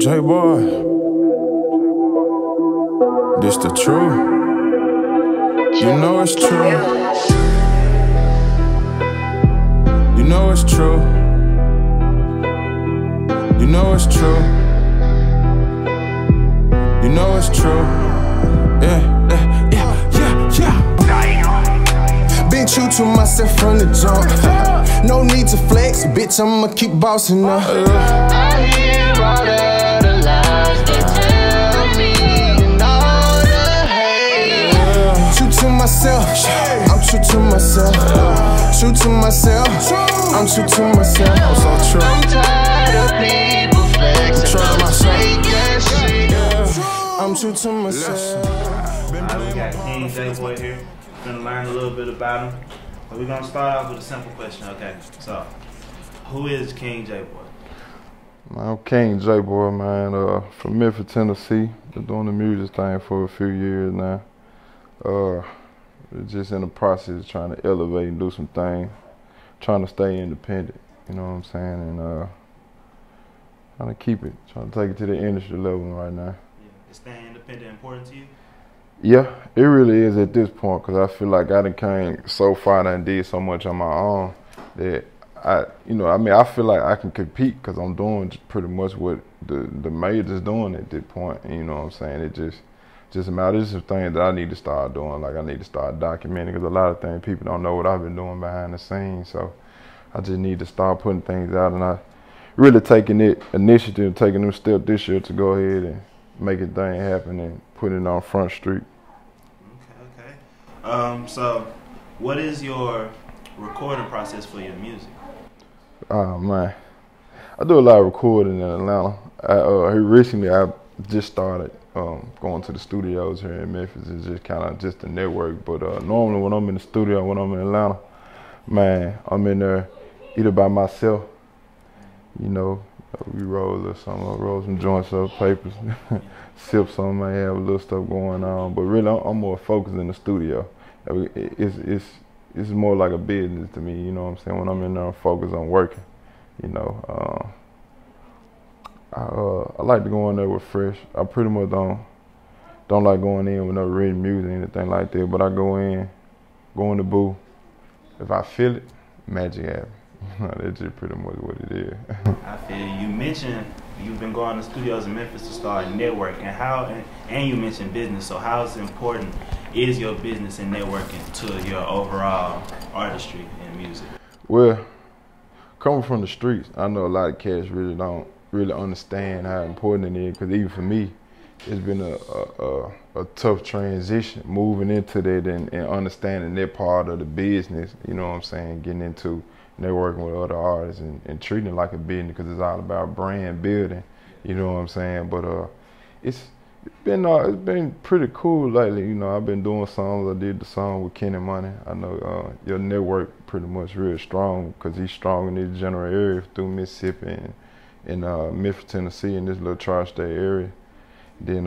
JBoi, this the truth. You know it's true. You know it's true. You know it's true. You know it's true. Yeah. Been true to myself from the jump. No need to flex, bitch, I'ma keep bossing up. I hear all of the lies they tell me and all the hate. True to myself, I'm true to myself. True to myself, I'm true to myself. I'm so true. I'm tired of people flexing on fake ass shit. I'm true to myself. We got King JBoi here. We're gonna learn a little bit about him. But we're gonna start off with a simple question, okay? So, who is King JBoi? I'm King JBoi, man, from Memphis, Tennessee. Been doing the music thing for a few years now. Just in the process of trying to elevate and do some things. Trying to stay independent, you know what I'm saying? And trying to keep it, trying to take it to the industry level right now. Yeah. Is staying independent important to you? Yeah, it really is at this point, because I feel like I done came so far and did so much on my own that I feel like I can compete because I'm doing pretty much what the majors doing at this point. And you know what I'm saying? It just matters some things that I need to start doing. Like I need to start documenting, because a lot of things people don't know what I've been doing behind the scenes. So I just need to start putting things out, and I really taking initiative, taking them steps this year to go ahead and make a thing happen and put it on Front Street. Okay. So what is your recording process for your music? Oh man, I do a lot of recording in Atlanta. Recently I just started going to the studios here in Memphis. It's just kind of just a network. But normally when I'm in the studio, when I'm in Atlanta, man, I'm in there either by myself, you know, we roll some joints up, papers, sip some, might have a little stuff going on. But really, I'm more focused in the studio. It's more like a business to me, you know what I'm saying? When I'm in there, I'm focused on working, you know. I like to go in there with fresh. I pretty much don't like going in with no written music or anything like that. But I go in the booth. If I feel it, magic happens. That's just pretty much what it is. I feel you mentioned you've been going to studios in Memphis to start networking. And you mentioned business. So how important is your business and networking to your overall artistry and music? Well, coming from the streets, I know a lot of cats really don't understand how important it is. Because even for me, it's been a tough transition moving into that and understanding that part of the business. You know what I'm saying? Getting into networking with other artists and treating it like a business, because it's all about brand building, you know what I'm saying? But it's been pretty cool lately. You know, I've been doing songs. I did the song with Kenny Money. I know your network pretty much real strong, because he's strong in this general area through Mississippi and Memphis, Tennessee, in this little tri-state area. Then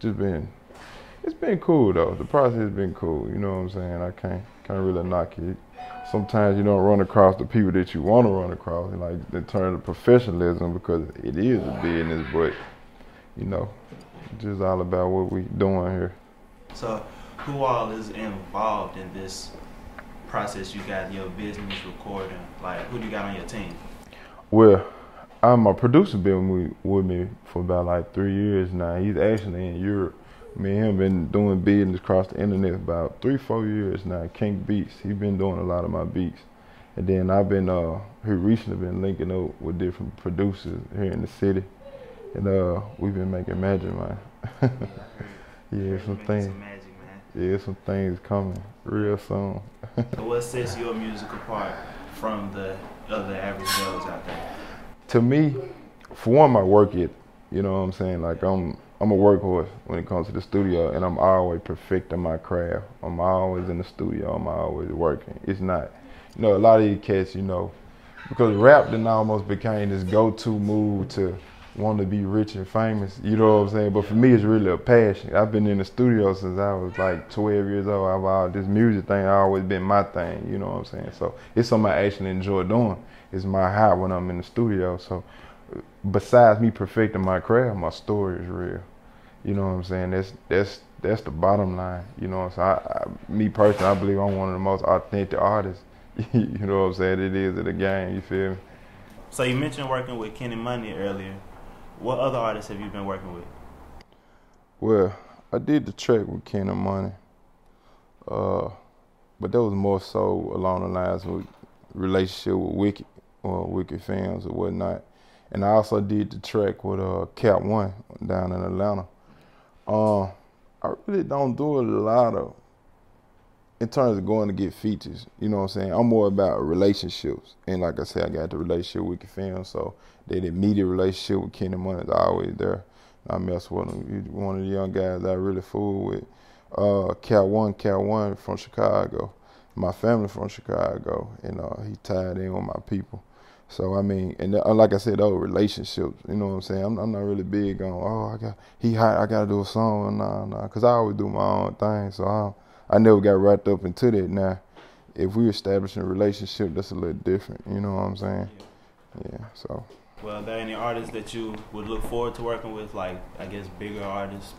it's been cool though. The process has been cool. You know what I'm saying? I can't really knock it. Sometimes you don't run across the people that you want to run across, like in terms of professionalism, because it is a business. But you know, it's just all about what we doing here. So, who all is involved in this process? You got your business recording. Like, who do you got on your team? Well, my producer been with me for about like 3 years now. He's actually in Europe. Me and him been doing business across the internet about 3-4 years now. King Beats, he's been doing a lot of my beats. And then I've been recently been linking up with different producers here in the city. And we've been making magic, man. Yeah, some things. Some magic, man. Yeah, some things coming real soon. So what sets your music apart from the other average Joes out there? To me, for one, my work ethic. You know what I'm saying? Like I'm a workhorse when it comes to the studio, and I'm always perfecting my craft. I'm always in the studio. I'm always working. It's not, you know, a lot of these cats, you know, because rap then almost became this go-to move to want to be rich and famous. You know what I'm saying? But for me, it's really a passion. I've been in the studio since I was like 12 years old. This music thing always been my thing. You know what I'm saying? So it's something I actually enjoy doing. It's my high when I'm in the studio. So besides me perfecting my craft, my story is real. You know what I'm saying? That's the bottom line. You know what I'm saying? Me personally, I believe I'm one of the most authentic artists. You know what I'm saying? It is in the game. You feel me? So you mentioned working with Kenny Money earlier. What other artists have you been working with? Well, I did the track with King Money, but that was more so along the lines of relationship with Wikid or Wikid Films or whatnot. And I also did the track with Ep.2 down in Atlanta. I really don't do a lot of, in terms of going to get features, you know what I'm saying? I'm more about relationships. And like I said, I got the relationship with Wikid Films, so that immediate relationship with Kenny Money is always there. I mess with him. He's one of the young guys that I really fool with. Cat1 from Chicago. My family from Chicago, and he tied in with my people. So I mean, and like I said, those relationships, you know what I'm saying? I'm not really big on, he hot, I gotta do a song, nah, cause I always do my own thing. So I never got wrapped up into that. Now, if we establishing a relationship, that's a little different. You know what I'm saying? Yeah. So. Well, are there any artists that you would look forward to working with, like, I guess, bigger artists?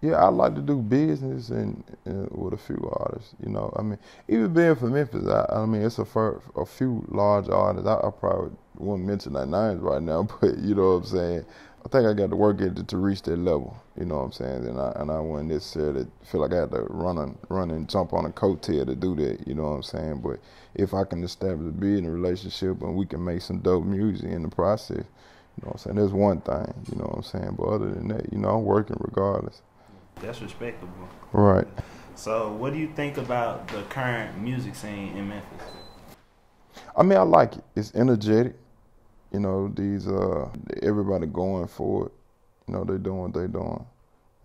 Yeah, I like to do business and with a few artists, you know. I mean, even being from Memphis, I mean, it's a few large artists. I probably won't mention their names right now, but you know what I'm saying? I think I got to work at it to reach that level, you know what I'm saying? And I wouldn't necessarily feel like I had to run and jump on a coattail to do that, you know what I'm saying? But if I can establish a business relationship and we can make some dope music in the process, you know what I'm saying? That's one thing, you know what I'm saying? But other than that, you know, I'm working regardless. That's respectable. Right. So what do you think about the current music scene in Memphis? I mean, I like it. It's energetic. You know, everybody going for it. You know, they doing what they doing.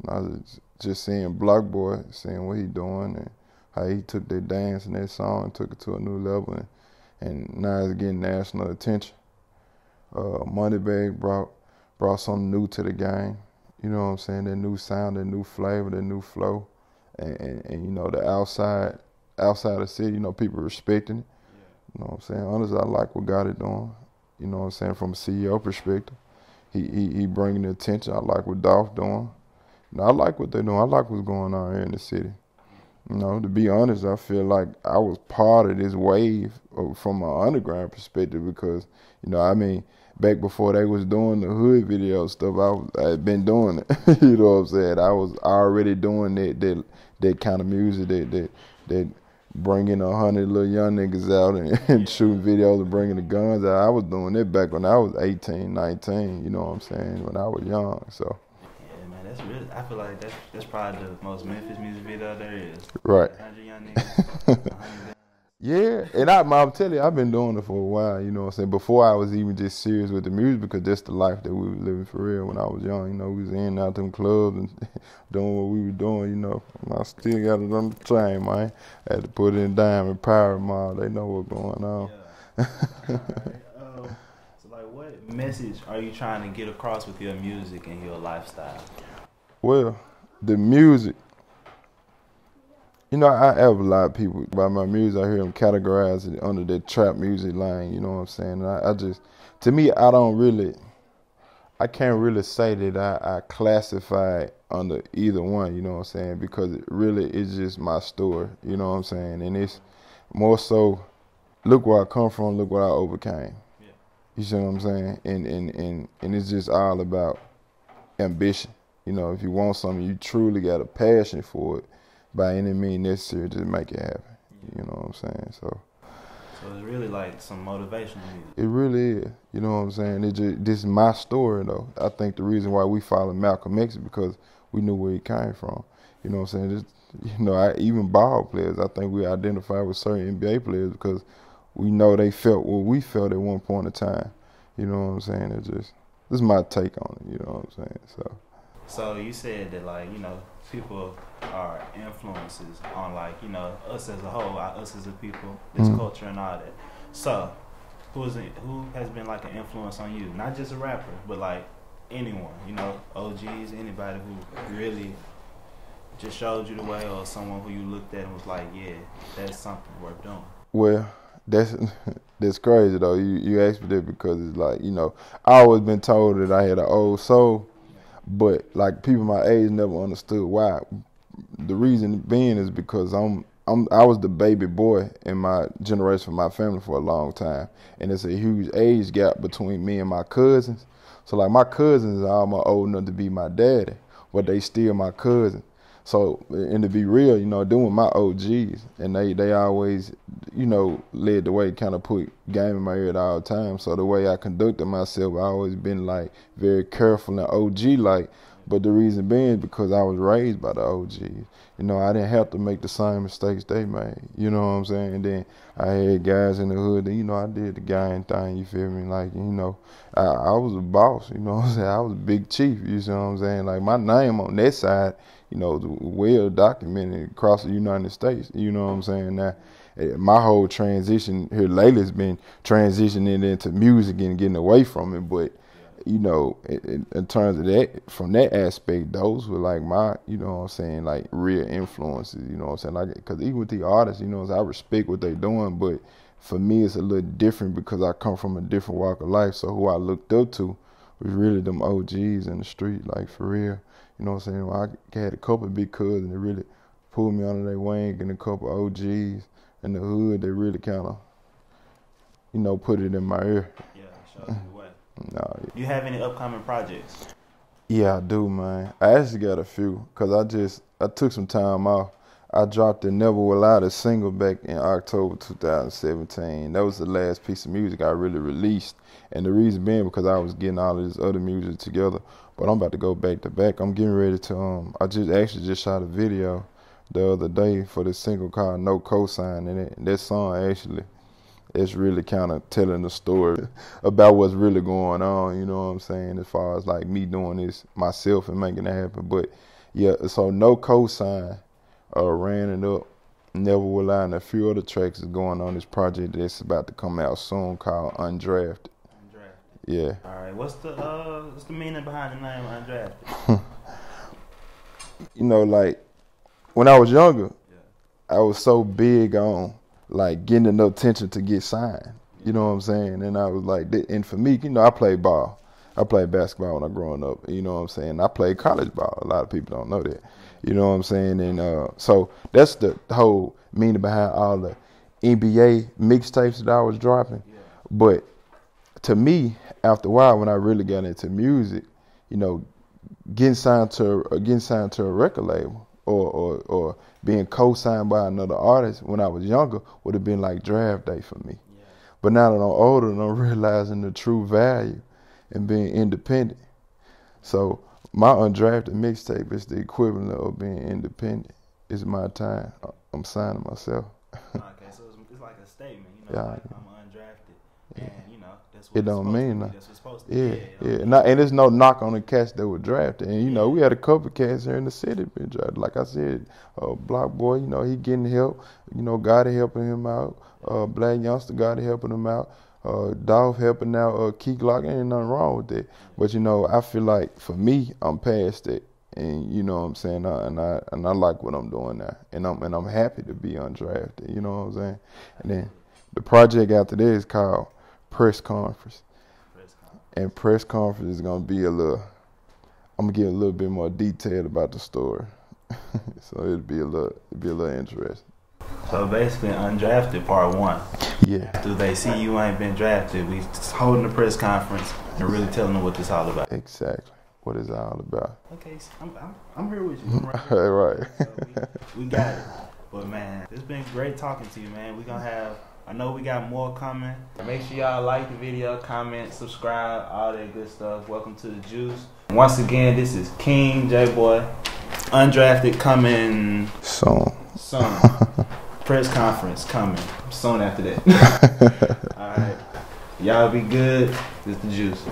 And I was just seeing Block Boy, seeing what he doing and how he took that dance and that song and took it to a new level, and now it's getting national attention. Moneybag brought something new to the game. You know what I'm saying? That new sound, that new flavor, that new flow, and you know, the outside the city, you know, people respecting it. You know what I'm saying? Honestly, I like what God is doing. You know what I'm saying? From a CEO perspective, he bringing the attention. I like what Dolph doing. You know, I like what they're doing. I like what's going on here in the city. You know, to be honest, I feel like I was part of this wave from an underground perspective because, you know, I mean, back before they was doing the hood video stuff, I had been doing it. You know what I'm saying? I was already doing that kind of music that bringing 100 little young niggas out and shooting videos and bringing the guns out. I was doing it back when I was 18, 19. You know what I'm saying? When I was young, so. Yeah, man, that's really. I feel like that's probably the most Memphis music video there is. Right. 100 young niggas. 100 guns. Yeah, and I'm telling you, I've been doing it for a while, you know what I'm saying? Before I was even just serious with the music, because that's the life that we were living for real when I was young. You know, we was in and out them clubs and doing what we were doing, you know. I still got it on the train, man. I had to put it in Diamond Power Mall. They know what's going on. Yeah. Right. So, like, what message are you trying to get across with your music and your lifestyle? Well, the music. You know, I have a lot of people by my music. I hear them categorize it under that trap music line. You know what I'm saying? And I just, to me, I can't really say that I classify it under either one. You know what I'm saying? Because it really is just my story. You know what I'm saying? And it's more so, look where I come from, look what I overcame. Yeah. You see what I'm saying? And it's just all about ambition. You know, if you want something, you truly got a passion for it. By any means necessary, just make it happen. You know what I'm saying? So it's really like some motivational music. It really is. You know what I'm saying? This is my story, though. I think the reason why we followed Malcolm X is because we knew where he came from. You know what I'm saying? Even ball players, I think we identify with certain NBA players because we know they felt what we felt at one point in time. You know what I'm saying? this is my take on it. You know what I'm saying? So you said that, like, you know, people are influences on, like, you know, us as a whole, us as a people, this culture and all that. So who has been like an influence on you? Not just a rapper, but like anyone, you know, OGs, anybody who really just showed you the way, or someone who you looked at and was like, yeah, that's something worth doing. Well, That's crazy though. You asked me that because it's like, you know, I always been told that I had an old soul, but like people my age never understood why. The reason being is because I was the baby boy in my generation for my family for a long time, and it's a huge age gap between me and my cousins. So like my cousins are almost old enough to be my daddy, but they still my cousin. So, and to be real, you know, them were my OGs, and they always, you know, led the way, kind of put game in my ear at all times. So the way I conducted myself, I always been like very careful and OG-like. But the reason being because I was raised by the OGs. You know, I didn't have to make the same mistakes they made. You know what I'm saying? And then I had guys in the hood that, you know, I did the gang thing, you feel me? Like, you know, I was a boss, you know what I'm saying? I was a big chief, you see what I'm saying? Like, my name on that side, you know, well documented across the United States, you know what I'm saying? Now, my whole transition here lately has been transitioning into music and getting away from it, but you know, in terms of that, from that aspect, those were like my, you know what I'm saying, like real influences, you know what I'm saying? Like, because even with the artists, you know, I respect what they're doing, but for me, it's a little different because I come from a different walk of life. So who I looked up to was really them OGs in the street, like for real. You know what I'm saying? Well, I had a couple of big cousins that really pulled me under their wing, and a couple of OGs in the hood that really kind of, you know, put it in my ear. Yeah, show you the way. No. Do you have any upcoming projects? Yeah, I do, man. I actually got a few because I took some time off. I dropped the Never Will I, the single, back in October 2017. That was the last piece of music I really released. And the reason being because I was getting all of this other music together. But I'm about to go back to back. I'm getting ready to, I just shot a video the other day for this single called No Cosign. And that song actually, it's really kind of telling the story about what's really going on, you know what I'm saying, as far as like me doing this myself and making it happen. But yeah, so No Cosign, ran it up, Never Will I, and a few other tracks is going on this project that's about to come out soon called Undrafted. Yeah. All right. What's the meaning behind the name Undrafted? You know, like when I was younger, I was so big on like getting enough attention to get signed. You know what I'm saying? And I was like, and for me, you know, I played ball. I played basketball when I was growing up. You know what I'm saying? I played college ball. A lot of people don't know that. You know what I'm saying? And so that's the whole meaning behind all the NBA mixtapes that I was dropping. Yeah. But to me, after a while, when I really got into music, you know, getting signed to a record label or being co-signed by another artist when I was younger would have been like draft day for me. Yeah. But now that I'm older and I'm realizing the true value and being independent. So my undrafted mixtape is the equivalent of being independent. It's my time. I'm signing myself. Okay, so it's like a statement, you know, yeah. Like I'm undrafted, and you know that's what it don't mean nothing. That's what's supposed to be. Yeah. And there's no knock on the cats that were drafted. And you know, we had a couple cats here in the city been drafted. Like I said, Block Boy, you know, he getting help. You know, God helping him out. Black Youngster, God helping him out. Dolph helping out Key Glock. Ain't nothing wrong with that. But you know, I feel like for me, I'm past it. And you know what I'm saying, and I like what I'm doing now, and I'm happy to be undrafted. You know what I'm saying. And then the project after this is called Press Conference. And Press Conference is gonna be I'm gonna get a little bit more detailed about the story, so it'll be a little interesting. So basically, Undrafted Part 1. Yeah. Do they see you ain't been drafted? We holding a press conference and really telling them what this all about. Exactly. What it's all about. Okay, so I'm here with you. I'm right here. Right. So we got it. But man, it's been great talking to you, man. We gonna have, I know we got more coming. Make sure y'all like the video, comment, subscribe, all that good stuff. Welcome to the Juice. Once again, this is King JBoi. Undrafted coming soon. Press conference coming soon after that. All right. Y'all be good. This is the Juice.